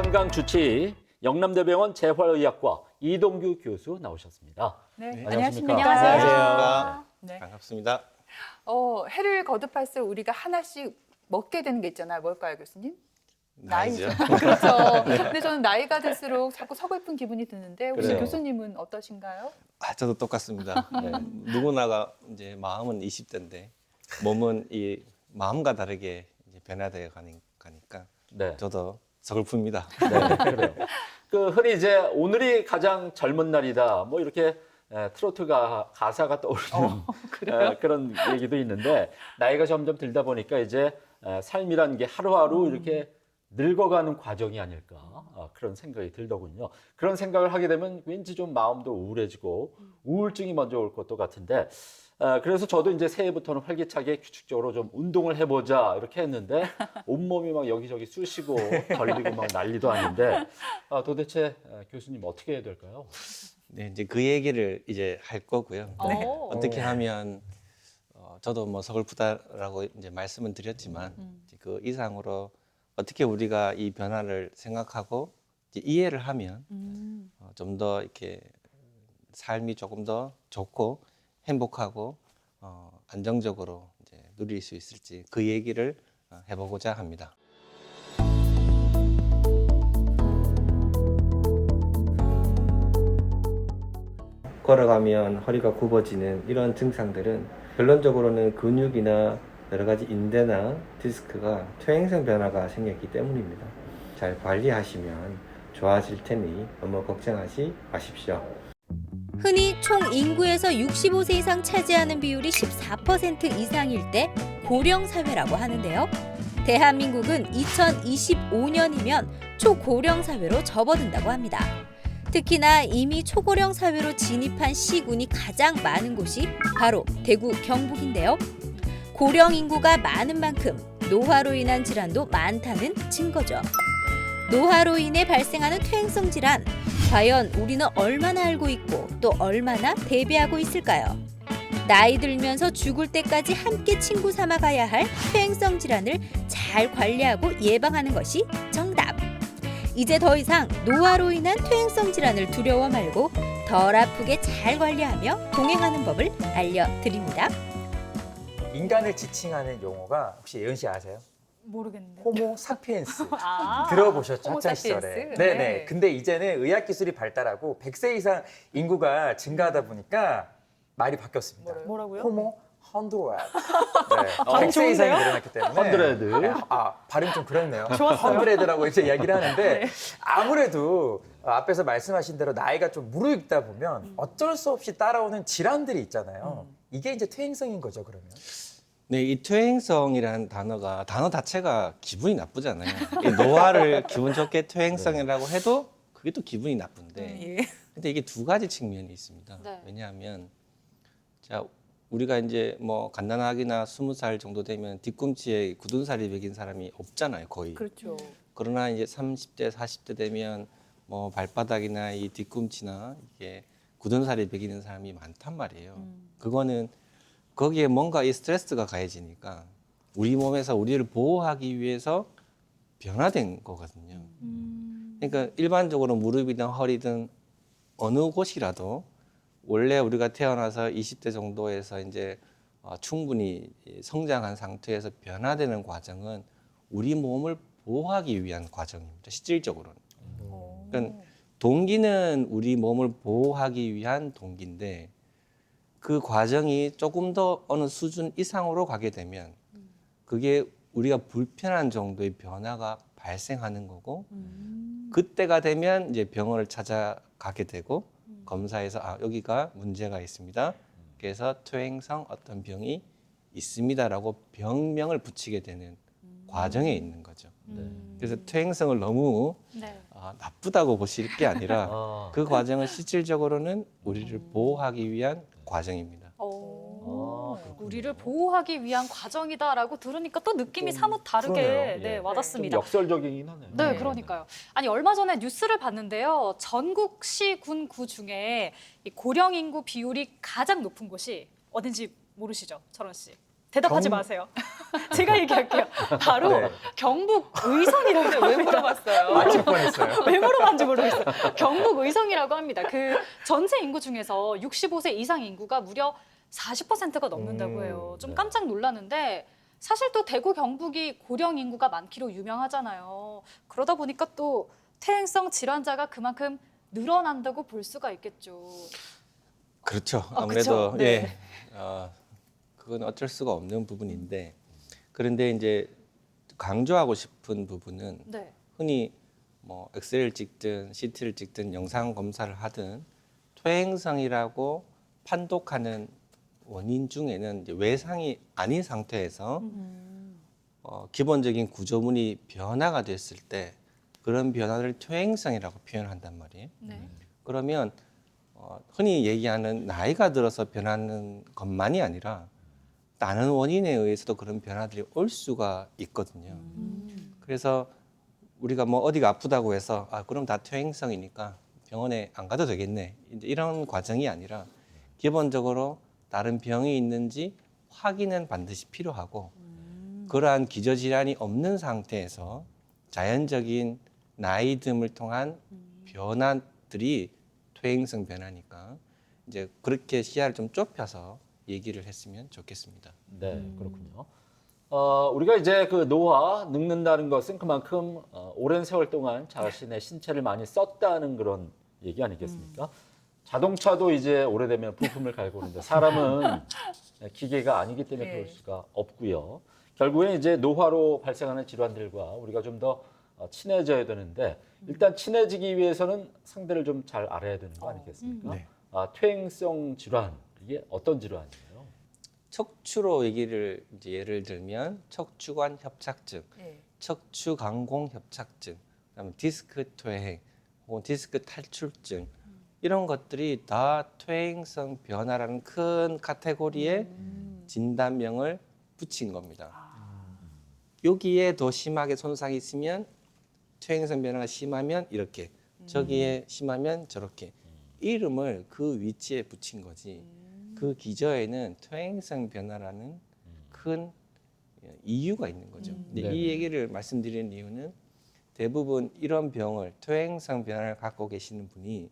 건강주치 영남대병원 재활의학과 이동규 교수 나오셨습니다. 네, 안녕하십니까? 안녕하세요. 네. 반갑습니다. 해를 거듭할수록 우리가 하나씩 먹게 되는 게 있잖아요. 뭘까요, 교수님? 나이죠. 그렇죠. 근데 저는 나이가 들수록 자꾸 서글픈 기분이 드는데 혹시 그래요. 교수님은 어떠신가요? 저도 똑같습니다. 네. 누구나가 이제 마음은 20대인데 몸은 이 마음과 다르게 이제 변화되어 가니까 네. 저도 서글픕니다. 네, 그래요. 흔히 이제 오늘이 가장 젊은 날이다. 뭐 이렇게 트로트 가사가 떠오르는 그런 얘기도 있는데 나이가 점점 들다 보니까 이제 삶이라는 게 하루하루 이렇게 늙어가는 과정이 아닐까 그런 생각이 들더군요. 그런 생각을 하게 되면 왠지 좀 마음도 우울해지고 우울증이 먼저 올 것도 같은데 그래서 저도 이제 새해부터는 활기차게 규칙적으로 좀 운동을 해보자 이렇게 했는데 온몸이 막 여기저기 쑤시고 결리고 막 난리도 아닌데 도대체 교수님 어떻게 해야 될까요? 네, 이제 그 얘기를 이제 할 거고요. 네. 어떻게 하면 저도 뭐 서글프다라고 이제 말씀은 드렸지만 이제 그 이상으로 어떻게 우리가 이 변화를 생각하고 이제 이해를 하면 좀 더 이렇게 삶이 조금 더 좋고 행복하고 안정적으로 이제 누릴 수 있을지 그 얘기를 해보고자 합니다. 걸어가면 허리가 굽어지는 이런 증상들은 결론적으로는 근육이나 여러 가지 인대나 디스크가 퇴행성 변화가 생겼기 때문입니다. 잘 관리하시면 좋아질 테니 너무 걱정하지 마십시오. 흔히 총 인구에서 65세 이상 차지하는 비율이 14% 이상일 때 고령 사회라고 하는데요. 대한민국은 2025년이면 초고령 사회로 접어든다고 합니다. 특히나 이미 초고령 사회로 진입한 시군이 가장 많은 곳이 바로 대구, 경북인데요. 고령 인구가 많은 만큼 노화로 인한 질환도 많다는 증거죠. 노화로 인해 발생하는 퇴행성 질환, 과연 우리는 얼마나 알고 있고 또 얼마나 대비하고 있을까요? 나이 들면서 죽을 때까지 함께 친구 삼아 가야 할 퇴행성 질환을 잘 관리하고 예방하는 것이 정답. 이제 더 이상 노화로 인한 퇴행성 질환을 두려워 말고 덜 아프게 잘 관리하며 동행하는 법을 알려드립니다. 인간을 지칭하는 용어가 혹시 예은 씨 아세요? 모르겠는데. 호모 사피엔스 아, 들어보셨죠? 호모 학창 사피엔스? 시절에. 네. 네네. 근데 이제는 의학 기술이 발달하고 100세 이상 인구가 증가하다 보니까 말이 바뀌었습니다. 뭐라고요? 호모 헌드레드. 네. 100세 이상이 늘어났기 때문에. 헌드레드. 네. 발음 좀 그렇네요. 헌드레드라고 이제 이야기를 하는데 아무래도 앞에서 말씀하신 대로 나이가 좀 무르익다 보면 어쩔 수 없이 따라오는 질환들이 있잖아요. 이게 이제 퇴행성인 거죠, 그러면. 네, 이 퇴행성이라는 단어 자체가 기분이 나쁘잖아요. 이 노화를 기분 좋게 퇴행성이라고 해도 그게 또 기분이 나쁜데. 예. 근데 이게 두 가지 측면이 있습니다. 네. 왜냐하면 자 우리가 이제 뭐 갓난아기나 20살 정도 되면 뒤꿈치에 굳은 살이 배긴 사람이 없잖아요, 거의. 그렇죠. 그러나 이제 30대, 40대 되면 뭐 발바닥이나 이 뒤꿈치나 이게 굳은 살이 배기는 사람이 많단 말이에요. 그거는 거기에 뭔가 이 스트레스가 가해지니까 우리 몸에서 우리를 보호하기 위해서 변화된 거거든요. 그러니까 일반적으로 무릎이든 허리든 어느 곳이라도 원래 우리가 태어나서 20대 정도에서 이제 충분히 성장한 상태에서 변화되는 과정은 우리 몸을 보호하기 위한 과정입니다. 실질적으로는. 그러니까 동기는 우리 몸을 보호하기 위한 동기인데 그 과정이 조금 더 어느 수준 이상으로 가게 되면 그게 우리가 불편한 정도의 변화가 발생하는 거고 그때가 되면 이제 병원을 찾아가게 되고 검사에서 여기가 문제가 있습니다. 그래서 퇴행성 어떤 병이 있습니다라고 병명을 붙이게 되는 과정에 있는 거죠. 그래서 퇴행성을 너무 나쁘다고 보실 게 아니라 그 과정은 실질적으로는 우리를 보호하기 위한 과정입니다. 우리를 보호하기 위한 과정이다라고 들으니까 또 느낌이 사뭇 다르게 그러네요. 네, 예. 와닿습니다. 좀 역설적이긴 하네요. 네, 그러니까요. 아니 얼마 전에 뉴스를 봤는데요. 전국시 군구 중에 이 고령 인구 비율이 가장 높은 곳이 어딘지 모르시죠, 철원 씨? 대답하지 마세요. 제가 얘기할게요. 바로 네. 경북 의성이라고 왜 물어봤어요? 맞힐 뻔했어요. 왜 물어봤는지 모르겠어요. 경북 의성이라고 합니다. 그 전체 인구 중에서 65세 이상 인구가 무려 40%가 넘는다고 해요. 좀 네. 깜짝 놀랐는데 사실 또 대구 경북이 고령 인구가 많기로 유명하잖아요. 그러다 보니까 또 퇴행성 질환자가 그만큼 늘어난다고 볼 수가 있겠죠. 그렇죠. 아, 아무래도 그쵸? 네. 예, 그건 어쩔 수가 없는 부분인데 그런데 이제 강조하고 싶은 부분은 네. 흔히 뭐 엑스레이를 찍든 CT를 찍든 영상 검사를 하든 퇴행성이라고 판독하는 원인 중에는 이제 외상이 아닌 상태에서 기본적인 구조물이 변화가 됐을 때 그런 변화를 퇴행성이라고 표현한단 말이에요. 네. 그러면 흔히 얘기하는 나이가 들어서 변하는 것만이 아니라 다른 원인에 의해서도 그런 변화들이 올 수가 있거든요. 그래서 우리가 뭐 어디가 아프다고 해서 그럼 다 퇴행성이니까 병원에 안 가도 되겠네. 이제 이런 과정이 아니라 기본적으로 다른 병이 있는지 확인은 반드시 필요하고 그러한 기저질환이 없는 상태에서 자연적인 나이 듦을 통한 변화들이 퇴행성 변화니까 이제 그렇게 시야를 좀 좁혀서 얘기를 했으면 좋겠습니다. 네, 그렇군요. 우리가 이제 그 노화, 늙는다는 것은 그만큼 오랜 세월 동안 자신의 신체를 많이 썼다는 그런 얘기 아니겠습니까? 자동차도 이제 오래되면 부품을 갈고 오는데 사람은 기계가 아니기 때문에 네. 그럴 수가 없고요. 결국에 이제 노화로 발생하는 질환들과 우리가 좀 더 친해져야 되는데 일단 친해지기 위해서는 상대를 좀 잘 알아야 되는 거 아니겠습니까? 네. 퇴행성 질환, 이게 어떤 질환이에요? 척추로 얘기를 이제 예를 들면 척추관 협착증, 네. 척추강공 협착증, 그다음에 디스크 퇴행 혹은 디스크 탈출증 이런 것들이 다 퇴행성 변화라는 큰 카테고리에 진단명을 붙인 겁니다. 여기에 더 심하게 손상이 있으면 퇴행성 변화가 심하면 이렇게 저기에 심하면 저렇게 이름을 그 위치에 붙인 거지. 그 기저에는 퇴행성 변화라는 큰 이유가 있는 거죠. 근데 네. 이 얘기를 말씀드리는 이유는 대부분 이런 병을 퇴행성 변화를 갖고 계시는 분이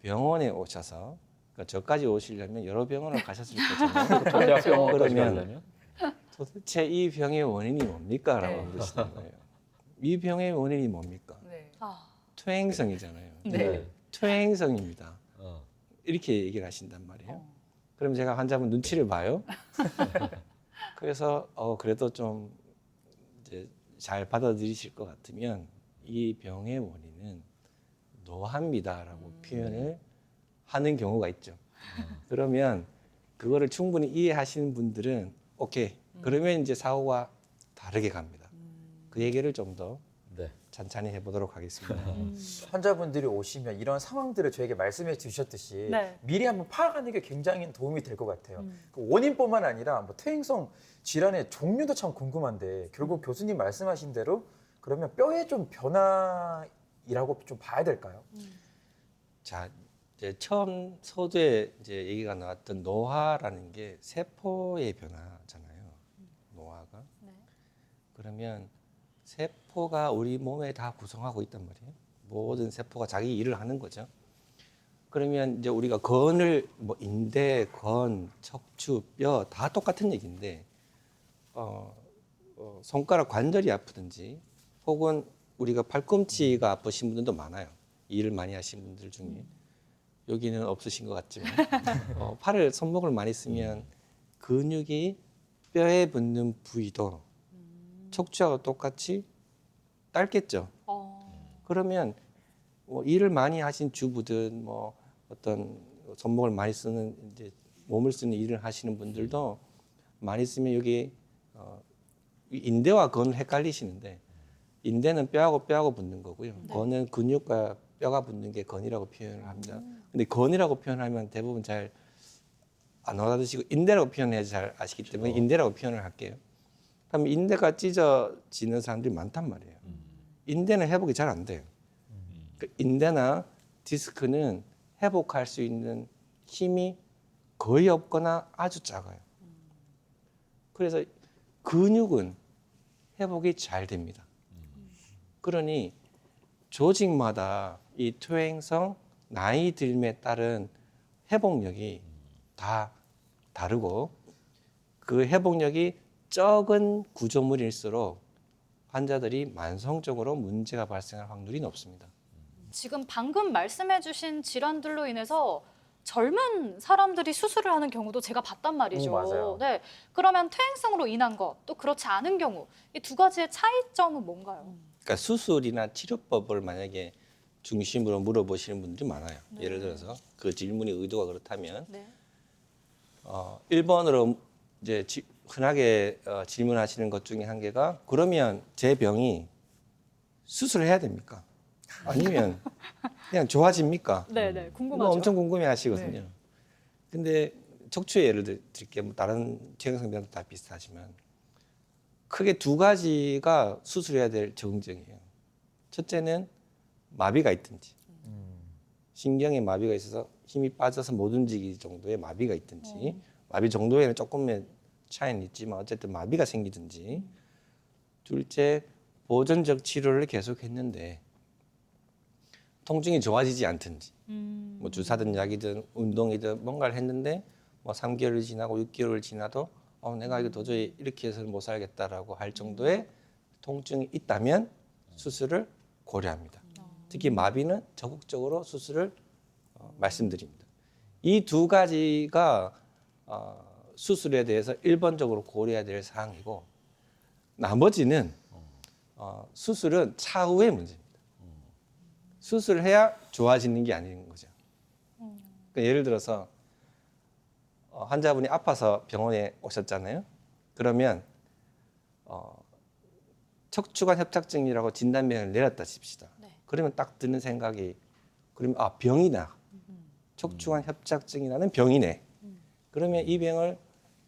병원에 오셔서 그러니까 저까지 오시려면 여러 병원을 가셨을 거잖아요. 대학병원까지 그러면 가려면? 도대체 이 병의 원인이 뭡니까? 라고 네. 물으시는 거예요. 이 병의 원인이 뭡니까? 네. 아, 퇴행성이잖아요. 네. 퇴행성입니다. 어. 이렇게 얘기를 하신단 말이에요. 그럼 제가 환자분 눈치를 봐요. 그래서 그래도 좀 이제 잘 받아들이실 것 같으면 이 병의 원인은 노화입니다라고 표현을 하는 경우가 있죠. 그러면 그거를 충분히 이해하시는 분들은 오케이. 그러면 이제 사고가 다르게 갑니다. 그 얘기를 좀 더 네. 찬찬히 해보도록 하겠습니다. 환자분들이 오시면 이런 상황들을 저에게 말씀해 주셨듯이 네. 미리 한번 파악하는 게 굉장히 도움이 될 것 같아요. 그 원인뿐만 아니라 뭐 퇴행성 질환의 종류도 참 궁금한데 결국 교수님 말씀하신 대로 그러면 뼈에 좀 변화이라고 좀 봐야 될까요? 자, 이제 처음 서두에 이제 얘기가 나왔던 노화라는 게 세포의 변화잖아요. 노화가. 네. 그러면 세포가 우리 몸에 다 구성하고 있단 말이에요. 모든 세포가 자기 일을 하는 거죠. 그러면 이제 우리가 건을 뭐 인대, 건, 척추, 뼈 다 똑같은 얘기인데 손가락 관절이 아프든지 혹은 우리가 팔꿈치가 아프신 분들도 많아요. 일을 많이 하신 분들 중에 여기는 없으신 것 같지만 팔을 손목을 많이 쓰면 근육이 뼈에 붙는 부위도 척추하고 똑같이 짧겠죠. 그러면 뭐 일을 많이 하신 주부든 뭐 어떤 손목을 많이 쓰는 이제 몸을 쓰는 일을 하시는 분들도 많이 쓰면 여기 인대와 건을 헷갈리시는데 인대는 뼈하고 붙는 거고요. 건은 근육과 뼈가 붙는 게 건이라고 표현을 합니다. 근데 건이라고 표현하면 대부분 잘 안 알아듣시고 인대라고 표현해야 잘 아시기 때문에 인대라고 표현을 할게요. 그럼 인대가 찢어지는 사람들이 많단 말이에요. 인대는 회복이 잘 안 돼요. 그 인대나 디스크는 회복할 수 있는 힘이 거의 없거나 아주 작아요. 그래서 근육은 회복이 잘 됩니다. 그러니 조직마다 이 퇴행성 나이 들음에 따른 회복력이 다 다르고 그 회복력이 적은 구조물일수록 환자들이 만성적으로 문제가 발생할 확률이 높습니다. 지금 방금 말씀해주신 질환들로 인해서 젊은 사람들이 수술을 하는 경우도 제가 봤단 말이죠. 맞아요. 네. 그러면 퇴행성으로 인한 것, 또 그렇지 않은 경우 이 두 가지의 차이점은 뭔가요? 그러니까 수술이나 치료법을 만약에 중심으로 물어보시는 분들이 많아요. 예를 들어서 그 질문의 의도가 그렇다면 네. 1번으로 이제 흔하게 질문하시는 것 중에 한 개가 그러면 제 병이 수술해야 됩니까? 아니면 그냥 좋아집니까? 네, 네. 이거 궁금하죠. 엄청 궁금해 하시거든요. 근데 척추의 예를 들게 뭐 다른 퇴행성 병도 다 비슷하지만 크게 두 가지가 수술해야 될 정증이에요. 첫째는 마비가 있든지 신경에 마비가 있어서 힘이 빠져서 못 움직일 정도의 마비가 있든지 마비 정도에는 조금의 차이는 있지만 어쨌든 마비가 생기든지 둘째 보존적 치료를 계속했는데 통증이 좋아지지 않든지 뭐 주사든 약이든 운동이든 뭔가를 했는데 뭐 3개월이 지나고 6개월을 지나도 내가 이거 도저히 이렇게 해서는 못 살겠다라고 할 정도의 통증이 있다면 수술을 고려합니다. 특히 마비는 적극적으로 수술을 말씀드립니다. 이 두 가지가 수술에 대해서 1번적으로 고려해야 될 사항이고 나머지는 수술은 차후의 문제입니다. 수술을 해야 좋아지는 게 아닌 거죠. 그러니까 예를 들어서 환자분이 아파서 병원에 오셨잖아요. 그러면 척추관 협착증이라고 진단명을 내렸다 칩시다. 네. 그러면 딱 드는 생각이 그러면 병이나 척추관 협착증이라는 병이네. 그러면 이 병을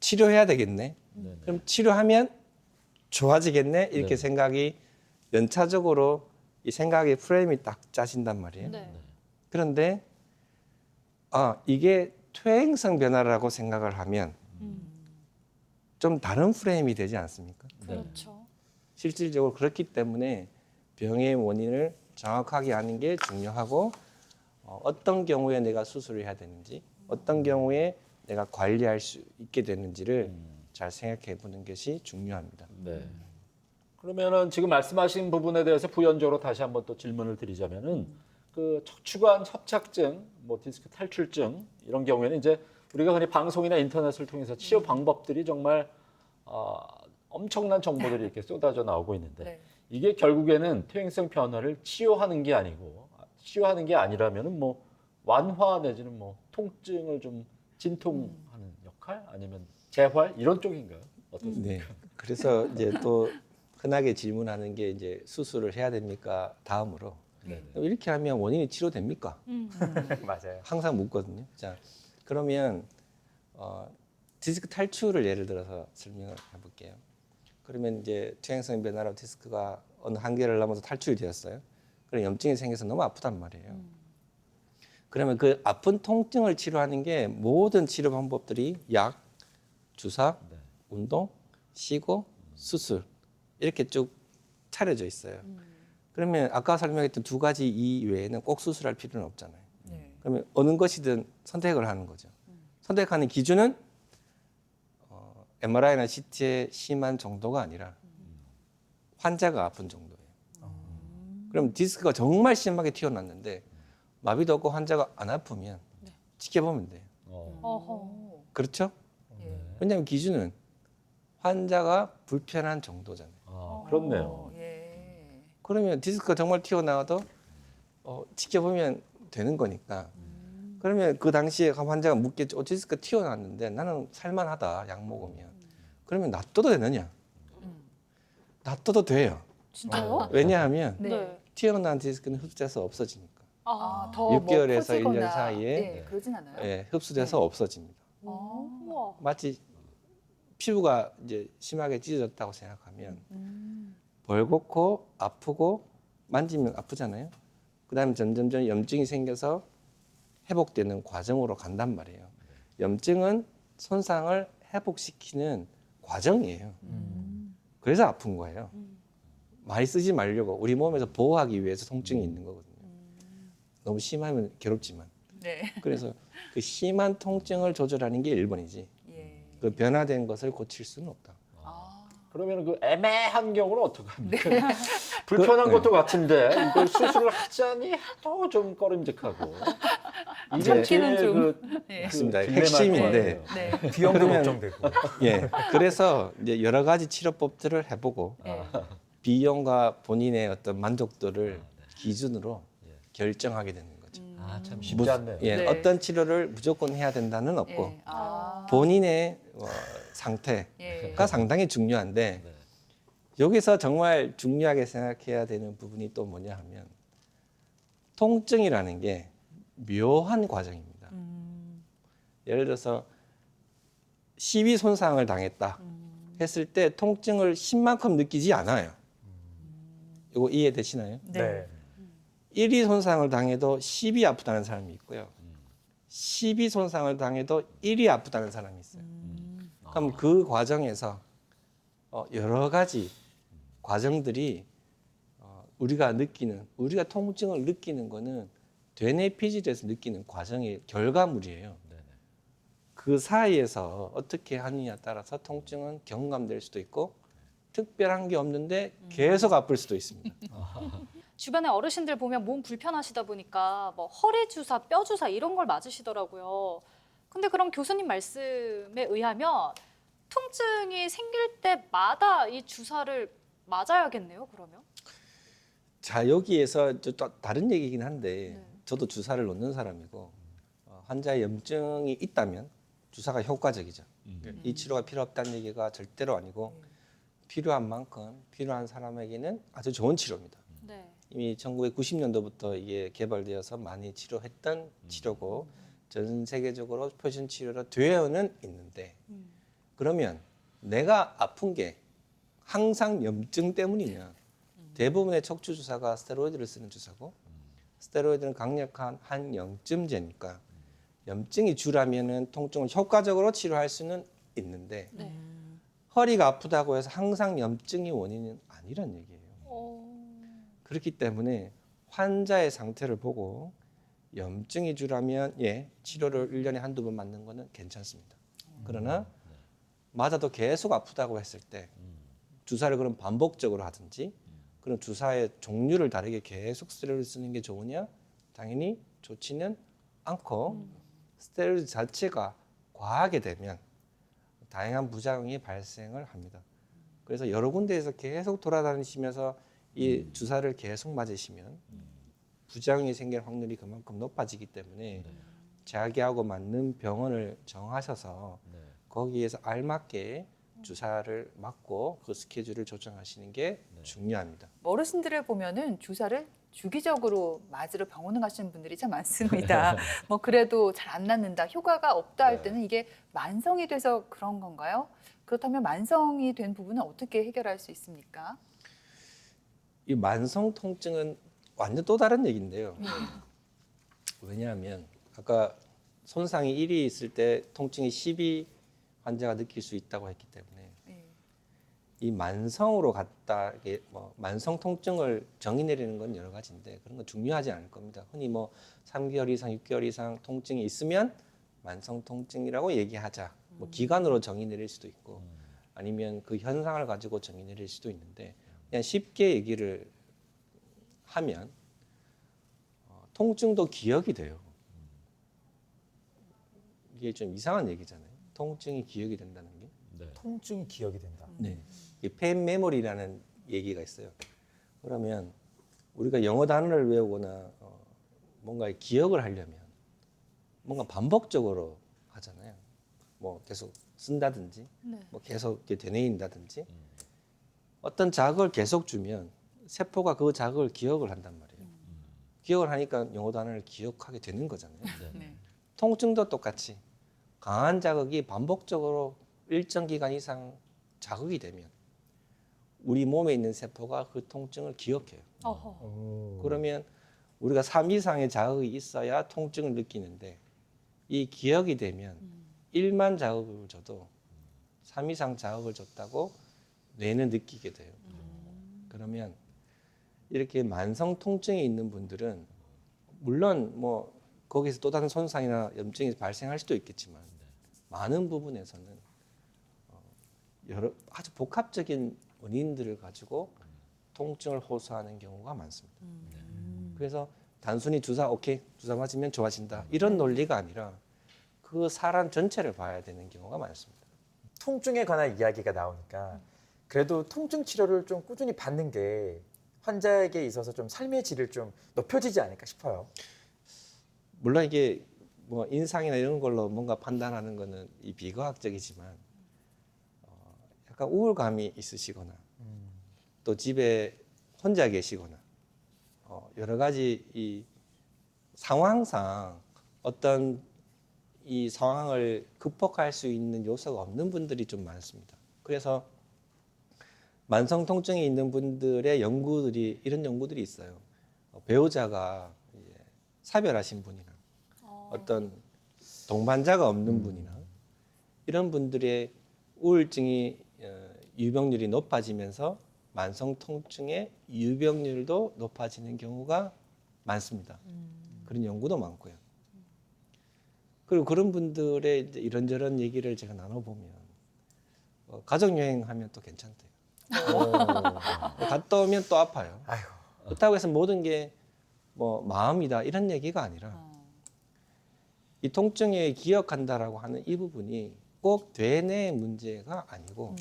치료해야 되겠네. 그럼 치료하면 좋아지겠네. 이렇게 네. 생각이 연차적으로 이 생각의 프레임이 딱 짜진단 말이에요. 네. 그런데 이게 퇴행성 변화라고 생각을 하면 좀 다른 프레임이 되지 않습니까? 그렇죠. 실질적으로 그렇기 때문에 병의 원인을 정확하게 아는 게 중요하고 어떤 경우에 내가 수술을 해야 되는지 어떤 경우에 내가 관리할 수 있게 되는지를 잘 생각해 보는 것이 중요합니다. 네. 그러면은 지금 말씀하신 부분에 대해서 부연적으로 다시 한번 또 질문을 드리자면은 그 척추관 협착증, 뭐 디스크 탈출증 이런 경우에는 이제 우리가 흔히 방송이나 인터넷을 통해서 치료 방법들이 정말 엄청난 정보들이 이렇게 쏟아져 나오고 있는데 네. 이게 결국에는 퇴행성 변화를 치료하는 게 아니고 치료하는 게 아니라면은 뭐 완화 내지는 뭐 통증을 좀 진통하는 역할 아니면 재활 이런 쪽인가요? 어떻습니까? 네. 그래서 이제 또 흔하게 질문하는 게 이제 수술을 해야 됩니까? 다음으로 네네. 이렇게 하면 원인이 치료됩니까? 맞아요. 항상 묻거든요. 자, 그러면 디스크 탈출을 예를 들어서 설명을 해볼게요. 그러면 이제 퇴행성 변화로 디스크가 어느 한계를 넘어서 탈출이 되었어요. 그럼 염증이 생겨서 너무 아프단 말이에요. 그러면 그 아픈 통증을 치료하는 게 모든 치료 방법들이 약, 주사, 네. 운동, 쉬고, 수술 이렇게 쭉 차려져 있어요. 그러면 아까 설명했던 두 가지 이외에는 꼭 수술할 필요는 없잖아요. 네. 그러면 어느 것이든 선택을 하는 거죠. 선택하는 기준은 MRI나 CT의 심한 정도가 아니라 환자가 아픈 정도예요. 그럼 디스크가 정말 심하게 튀어났는데 마비도 없고 환자가 안 아프면 지켜보면 돼요. 어허. 그렇죠? 예. 왜냐하면 기준은 환자가 불편한 정도잖아요. 그렇네요. 예. 그러면 디스크가 정말 튀어나와도 지켜보면 되는 거니까. 그러면 그 당시에 환자가 묻겠죠. 디스크가 튀어나왔는데 나는 살만하다. 약 먹으면. 그러면 놔둬도 되느냐? 놔둬도 돼요. 진짜요? 왜냐하면 네. 튀어나온 디스크는 흡수돼서 없어지니까. 더 6개월에서 뭐 1년 커지거나, 사이에 네, 그러진 않아요. 예, 흡수돼서 없어집니다. 우와. 마치 피부가 이제 심하게 찢어졌다고 생각하면 벌겋고 아프고 만지면 아프잖아요. 그다음에 점점점 염증이 생겨서 회복되는 과정으로 간단 말이에요. 염증은 손상을 회복시키는 과정이에요. 그래서 아픈 거예요. 많이 쓰지 말려고 우리 몸에서 보호하기 위해서 통증이 있는 거거든요. 너무 심하면 괴롭지만. 네. 그래서 그 심한 통증을 조절하는 게 1번이지. 예. 그 변화된 것을 고칠 수는 없다. 그러면 그 애매한 경우는 어떻게 합니까? 불편한 것도 같은데 이걸 수술을 하자니 또 좀 꺼림직하고. 이게 참기는 제일 좀. 네. 맞습니다. 딜레마일 핵심인데. 것 같아요. 네. 비용도 그러면- 걱정되고. 예. 그래서 이제 여러 가지 치료법들을 해보고 네. 비용과 본인의 어떤 만족도를 기준으로 결정하게 되는 거죠. 아, 참 쉽지 않네요. 예, 네. 어떤 치료를 무조건 해야 된다는 없고 예. 아. 본인의 상태가 예. 상당히 중요한데 네. 여기서 정말 중요하게 생각해야 되는 부분이 또 뭐냐 하면 통증이라는 게 묘한 과정입니다. 예를 들어서 시비 손상을 당했다 했을 때 통증을 심만큼 느끼지 않아요. 이거 이해되시나요? 네. 1위 손상을 당해도 10이 아프다는 사람이 있고요. 10이 손상을 당해도 1이 아프다는 사람이 있어요. 그럼 그 과정에서 여러 가지 과정들이 우리가 통증을 느끼는 거는 되뇌 피질에서 느끼는 과정의 결과물이에요. 그 사이에서 어떻게 하느냐에 따라서 통증은 경감될 수도 있고 특별한 게 없는데 계속 아플 수도 있습니다. 주변에 어르신들 보면 몸 불편하시다 보니까 뭐 허리 주사, 뼈 주사 이런 걸 맞으시더라고요. 근데 그럼 교수님 말씀에 의하면 통증이 생길 때마다 이 주사를 맞아야겠네요, 그러면? 자, 여기에서 또 다른 얘기긴 한데 네. 저도 주사를 놓는 사람이고 환자의 염증이 있다면 주사가 효과적이죠. 이 치료가 필요 없다는 얘기가 절대로 아니고 필요한 만큼 필요한 사람에게는 아주 좋은 치료입니다. 네. 이미 1990년도부터 이게 개발되어서 많이 치료했던 치료고 전 세계적으로 표준 치료로 되어는 있는데 그러면 내가 아픈 게 항상 염증 때문이냐? 대부분의 척추 주사가 스테로이드를 쓰는 주사고 스테로이드는 강력한 한염증제니까 염증이 주라면은 통증을 효과적으로 치료할 수는 있는데 네. 허리가 아프다고 해서 항상 염증이 원인은 아니란 얘기예요. 그렇기 때문에 환자의 상태를 보고 염증이 주라면 치료를 1년에 한두 번 맞는 거는 괜찮습니다. 그러나 맞아도 계속 아프다고 했을 때 주사를 그럼 반복적으로 하든지 그럼 주사의 종류를 다르게 계속 스테로이드 쓰는 게 좋으냐? 당연히 좋지는 않고 스테로이드 자체가 과하게 되면 다양한 부작용이 발생을 합니다. 그래서 여러 군데에서 계속 돌아다니시면서 이 주사를 계속 맞으시면 부작용이 생길 확률이 그만큼 높아지기 때문에 자기하고 맞는 병원을 정하셔서 거기에서 알맞게 주사를 맞고 그 스케줄을 조정하시는 게 중요합니다. 어르신들을 보면은 주사를 주기적으로 맞으러 병원을 가시는 분들이 참 많습니다. 뭐 그래도 잘 안 낫는다, 효과가 없다 할 때는 이게 만성이 돼서 그런 건가요? 그렇다면 만성이 된 부분은 어떻게 해결할 수 있습니까? 이 만성 통증은 완전 또 다른 얘기인데요. 왜냐하면 아까 손상이 1이 있을 때 통증이 10이 환자가 느낄 수 있다고 했기 때문에 이 만성으로 갔다 이게 뭐 만성 통증을 정의 내리는 건 여러 가지인데 그런 건 중요하지 않을 겁니다. 흔히 뭐 3개월 이상, 6개월 이상 통증이 있으면 만성 통증이라고 얘기하자. 뭐 기간으로 정의 내릴 수도 있고 아니면 그 현상을 가지고 정의 내릴 수도 있는데 그냥 쉽게 얘기를 하면 통증도 기억이 돼요. 이게 좀 이상한 얘기잖아요. 통증이 기억이 된다는 게. 통증이 기억이 된다. 네. 이 페인 메모리라는 얘기가 있어요. 그러면 우리가 영어 단어를 외우거나 뭔가 기억을 하려면 뭔가 반복적으로 하잖아요. 뭐 계속 쓴다든지, 뭐 계속 이렇게 되뇌인다든지 어떤 자극을 계속 주면 세포가 그 자극을 기억을 한단 말이에요. 기억을 하니까 영어 단어를 기억하게 되는 거잖아요. 네. 통증도 똑같이 강한 자극이 반복적으로 일정 기간 이상 자극이 되면 우리 몸에 있는 세포가 그 통증을 기억해요. 그러면 우리가 3 이상의 자극이 있어야 통증을 느끼는데 이 기억이 되면 1만 자극을 줘도 3 이상 자극을 줬다고 뇌는 느끼게 돼요. 그러면 이렇게 만성 통증이 있는 분들은 물론 뭐 거기서 또 다른 손상이나 염증이 발생할 수도 있겠지만 많은 부분에서는 여러 아주 복합적인 원인들을 가지고 통증을 호소하는 경우가 많습니다. 그래서 단순히 주사 오케이 주사 맞으면 좋아진다 이런 논리가 아니라 그 사람 전체를 봐야 되는 경우가 많습니다. 통증에 관한 이야기가 나오니까 그래도 통증 치료를 좀 꾸준히 받는 게 환자에게 있어서 좀 삶의 질을 좀 높여지지 않을까 싶어요. 물론 이게 뭐 인상이나 이런 걸로 뭔가 판단하는 거는 이 비과학적이지만 약간 우울감이 있으시거나 또 집에 혼자 계시거나 여러 가지 이 상황상 어떤 이 상황을 극복할 수 있는 요소가 없는 분들이 좀 많습니다. 그래서 만성 통증이 있는 분들의 연구들이 이런 연구들이 있어요. 배우자가 이제 사별하신 분이나 어떤 동반자가 없는 분이나 이런 분들의 우울증이 유병률이 높아지면서 만성 통증의 유병률도 높아지는 경우가 많습니다. 그런 연구도 많고요. 그리고 그런 분들의 이제 이런저런 얘기를 제가 나눠보면 가족 여행하면 또 괜찮대요. 갔다 오면 또 아파요. 아이고. 그렇다고 해서 모든 게 뭐 마음이다 이런 얘기가 아니라 이 통증에 기억한다라고 하는 이 부분이 꼭 뇌내 문제가 아니고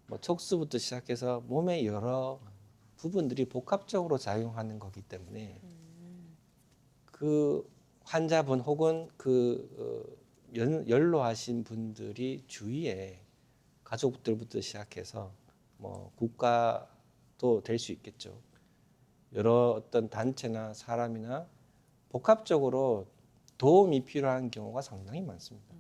뭐 척수부터 시작해서 몸의 여러 부분들이 복합적으로 작용하는 거기 때문에 그 환자분 혹은 그 연로하신 분들이 주위에 가족들부터 시작해서 뭐 국가도 될 수 있겠죠. 여러 어떤 단체나 사람이나 복합적으로 도움이 필요한 경우가 상당히 많습니다.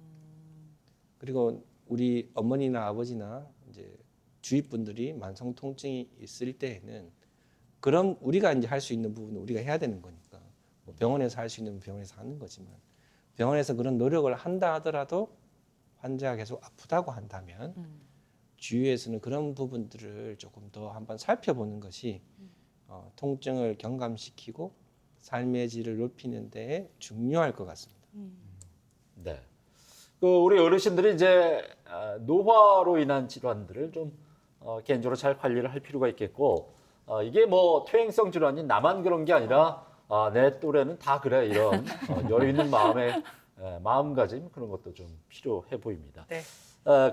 그리고 우리 어머니나 아버지나 이제 주위 분들이 만성 통증이 있을 때에는 그럼 우리가 이제 할 수 있는 부분은 우리가 해야 되는 거니까 뭐 병원에서 할 수 있는 병원에서 하는 거지만 병원에서 그런 노력을 한다 하더라도 환자가 계속 아프다고 한다면 주위에서는 그런 부분들을 조금 더 한번 살펴보는 것이 통증을 경감시키고 삶의 질을 높이는 데에 중요할 것 같습니다. 네. 그 우리 어르신들이 이제 노화로 인한 질환들을 좀 개인적으로 잘 관리를 할 필요가 있겠고 이게 뭐 퇴행성 질환이 나만 그런 게 아니라 내 또래는 다 그래 이런 여유 있는 마음가짐 그런 것도 좀 필요해 보입니다. 네.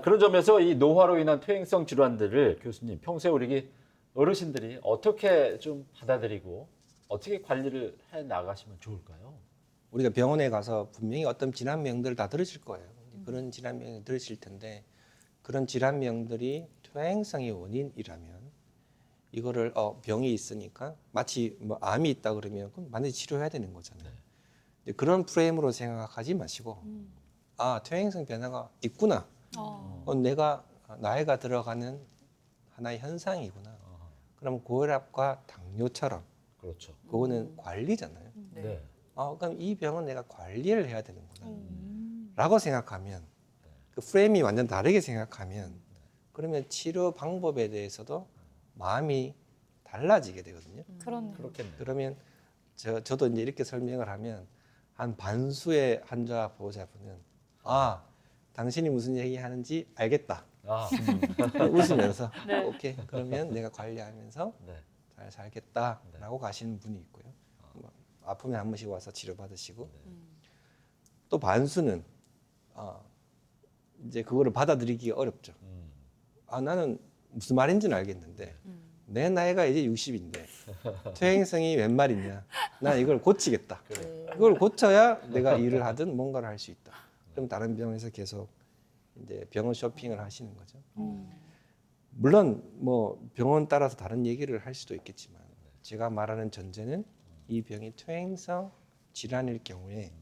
그런 점에서 이 노화로 인한 퇴행성 질환들을 교수님 평소에 우리 어르신들이 어떻게 좀 받아들이고 어떻게 관리를 해 나가시면 좋을까요? 우리가 병원에 가서 분명히 어떤 질환명들을 다 들으실 거예요. 그런 질환명을 들으실 텐데 그런 질환명들이 퇴행성의 원인이라면 이거를 병이 있으니까 마치 뭐 암이 있다 그러면 그럼 반드시 치료해야 되는 거잖아요. 근데 그런 프레임으로 생각하지 마시고 퇴행성 변화가 있구나. 내가 나이가 들어가는 하나의 현상이구나. 그럼 고혈압과 당뇨처럼 그렇죠. 그거는 관리잖아요. 네. 그럼 이 병은 내가 관리를 해야 되는구나. 라고 생각하면 그 프레임이 완전 다르게 생각하면 그러면 치료 방법에 대해서도 마음이 달라지게 되거든요. 그런 그렇겠네요. 그러면 저도 이제 이렇게 설명을 하면 한 반수의 환자 보호자분은 당신이 무슨 얘기 하는지 알겠다. 웃으면서 네. 오케이 그러면 내가 관리하면서 네. 잘 살겠다라고 가시는 분이 있고요. 뭐 아프면 한 번씩 와서 치료받으시고 또 반수는 이제 그거를 받아들이기가 어렵죠. 나는 무슨 말인지는 알겠는데 내 나이가 이제 60인데 퇴행성이 웬 말이냐. 난 이걸 고치겠다. 그걸 고쳐야 내가 일을 하든 뭔가를 할 수 있다. 그럼 다른 병원에서 계속 이제 병원 쇼핑을 하시는 거죠. 물론 뭐 병원 따라서 다른 얘기를 할 수도 있겠지만 제가 말하는 전제는 이 병이 퇴행성 질환일 경우에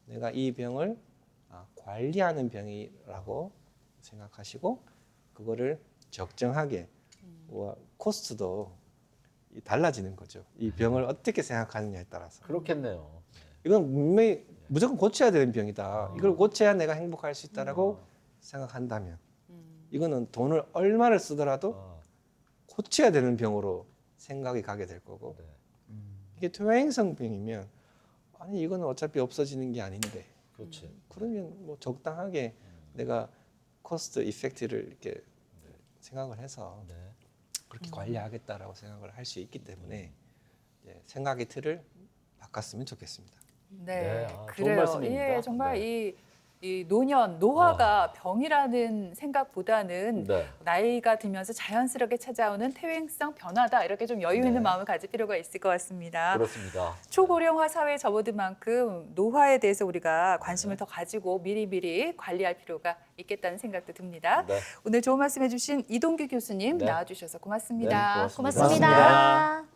내가 이 병을 관리하는 병이라고 생각하시고 그거를 적정하게 코스트도 달라지는 거죠. 이 병을 어떻게 생각하느냐에 따라서. 그렇겠네요. 이건 분명히 무조건 고쳐야 되는 병이다. 이걸 고쳐야 내가 행복할 수 있다라고 생각한다면 이거는 돈을 얼마를 쓰더라도 어, 고쳐야 되는 병으로 생각이 가게 될 거고 네. 이게 퇴행성병이면 아니 이거는 어차피 없어지는 게 아닌데 그렇지. 그러면 뭐 적당하게 내가 코스트 이펙트를 이렇게 생각을 해서 네. 그렇게 관리하겠다라고 생각을 할 수 있기 때문에 이제 생각의 틀을 바꿨으면 좋겠습니다. 네, 네, 좋은 그래요. 말씀입니다. 예, 정말 네. 이 노년, 노화가 병이라는 생각보다는 네. 나이가 들면서 자연스럽게 찾아오는 퇴행성 변화다. 이렇게 좀 여유 있는 네. 마음을 가질 필요가 있을 것 같습니다. 그렇습니다. 초고령화 사회에 접어든 만큼 노화에 대해서 우리가 관심을 더 가지고 미리미리 관리할 필요가 있겠다는 생각도 듭니다. 네. 오늘 좋은 말씀 해주신 이동규 교수님 네. 나와주셔서 고맙습니다. 네, 고맙습니다. 고맙습니다.